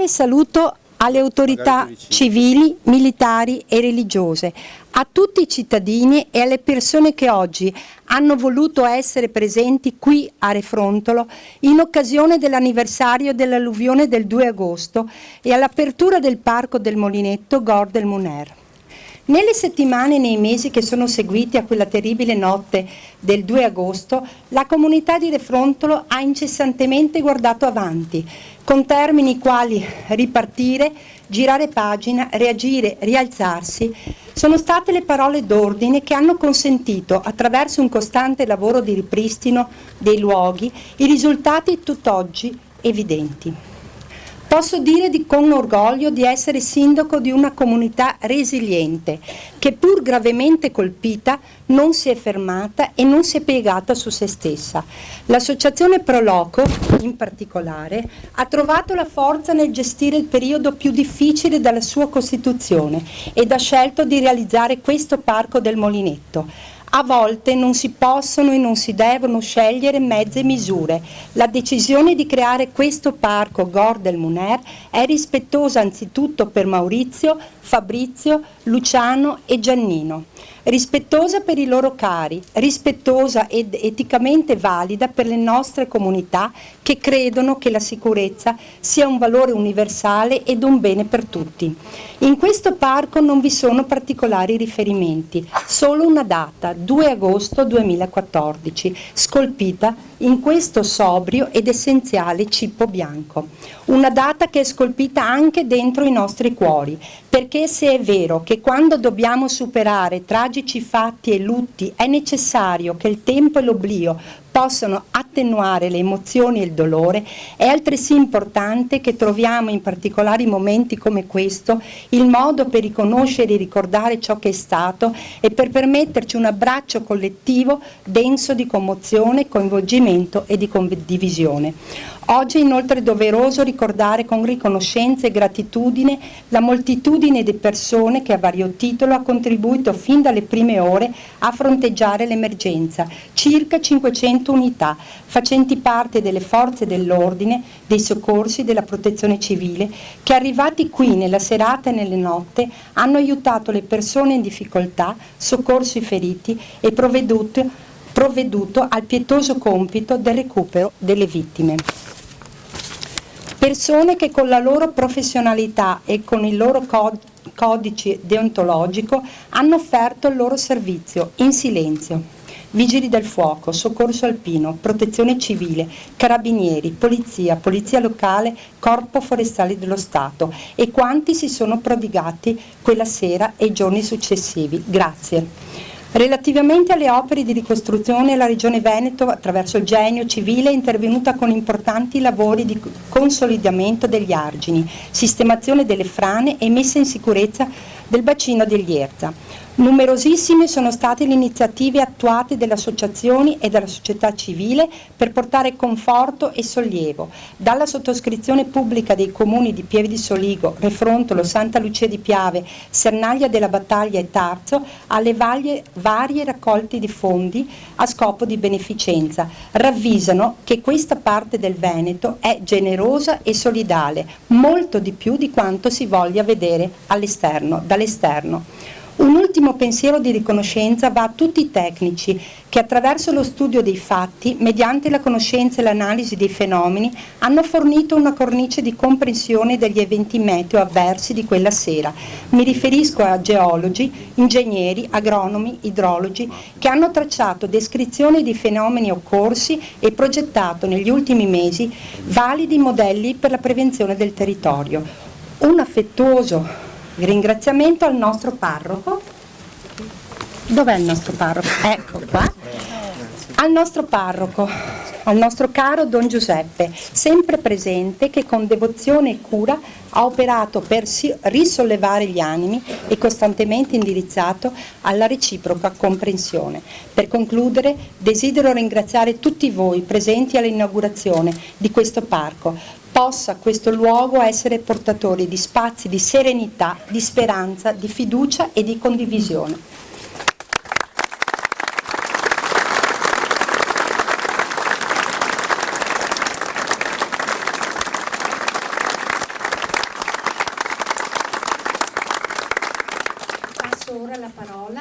Saluto alle autorità civili, militari e religiose, a tutti i cittadini e alle persone che oggi hanno voluto essere presenti qui a Refrontolo in occasione dell'anniversario dell'alluvione del 2 agosto e all'apertura del Parco del Molinetto Gor del Muner. Nelle settimane e nei mesi che sono seguiti a quella terribile notte del 2 agosto, la comunità di Refrontolo ha incessantemente guardato avanti, con termini quali ripartire, girare pagina, reagire, rialzarsi, sono state le parole d'ordine che hanno consentito, attraverso un costante lavoro di ripristino dei luoghi, i risultati tutt'oggi evidenti. Posso dire con orgoglio di essere sindaco di una comunità resiliente, che pur gravemente colpita non si è fermata e non si è piegata su se stessa. L'associazione Proloco, in particolare, ha trovato la forza nel gestire il periodo più difficile dalla sua costituzione ed ha scelto di realizzare questo Parco del Molinetto. A volte non si possono e non si devono scegliere mezze misure. La decisione di creare questo parco Gor del Muner è rispettosa anzitutto per Maurizio, Fabrizio, Luciano e Giannino. Rispettosa per i loro cari, rispettosa ed eticamente valida per le nostre comunità che credono che la sicurezza sia un valore universale ed un bene per tutti. In questo parco non vi sono particolari riferimenti, solo una data, 2 agosto 2014, scolpita in questo sobrio ed essenziale cippo bianco. Una data che è scolpita anche dentro i nostri cuori, perché se è vero che quando dobbiamo superare tragici fatti e lutti è necessario che il tempo e l'oblio possano attenuare le emozioni e il dolore, è altresì importante che troviamo in particolari momenti come questo il modo per riconoscere e ricordare ciò che è stato e per permetterci un abbraccio collettivo denso di commozione, coinvolgimento e di condivisione. Oggi è inoltre doveroso ricordare con riconoscenza e gratitudine la moltitudine di persone che a vario titolo ha contribuito fin dalle prime ore a fronteggiare l'emergenza, circa 500 unità, facenti parte delle forze dell'ordine, dei soccorsi, della protezione civile, che arrivati qui nella serata e nelle notte hanno aiutato le persone in difficoltà, soccorso i feriti e provveduto al pietoso compito del recupero delle vittime. Persone che con la loro professionalità e con il loro codice deontologico hanno offerto il loro servizio in silenzio. Vigili del fuoco, soccorso alpino, protezione civile, carabinieri, polizia, polizia locale, corpo forestale dello Stato e quanti si sono prodigati quella sera e i giorni successivi. Grazie. Relativamente alle opere di ricostruzione, la Regione Veneto, attraverso il Genio Civile, è intervenuta con importanti lavori di consolidamento degli argini, sistemazione delle frane e messa in sicurezza del bacino degli Erza. Numerosissime sono state le iniziative attuate dalle associazioni e dalla società civile per portare conforto e sollievo, dalla sottoscrizione pubblica dei comuni di Pieve di Soligo, Refrontolo, Santa Lucia di Piave, Sernaglia della Battaglia e Tarzo, alle varie raccolte di fondi a scopo di beneficenza. Ravvisano che questa parte del Veneto è generosa e solidale, molto di più di quanto si voglia vedere dall'esterno. Un ultimo pensiero di riconoscenza va a tutti i tecnici che attraverso lo studio dei fatti, mediante la conoscenza e l'analisi dei fenomeni, hanno fornito una cornice di comprensione degli eventi meteo avversi di quella sera. Mi riferisco a geologi, ingegneri, agronomi, idrologi, che hanno tracciato descrizioni di fenomeni occorsi e progettato negli ultimi mesi validi modelli per la prevenzione del territorio. Un affettuoso ringraziamento al nostro parroco. Dov'è il nostro parroco? Ecco qua. Al nostro parroco, al nostro caro Don Giuseppe, sempre presente, che con devozione e cura ha operato per risollevare gli animi e costantemente indirizzato alla reciproca comprensione. Per concludere, desidero ringraziare tutti voi presenti all'inaugurazione di questo parco. Possa questo luogo essere portatore di spazi di serenità, di speranza, di fiducia e di condivisione. passo ora la parola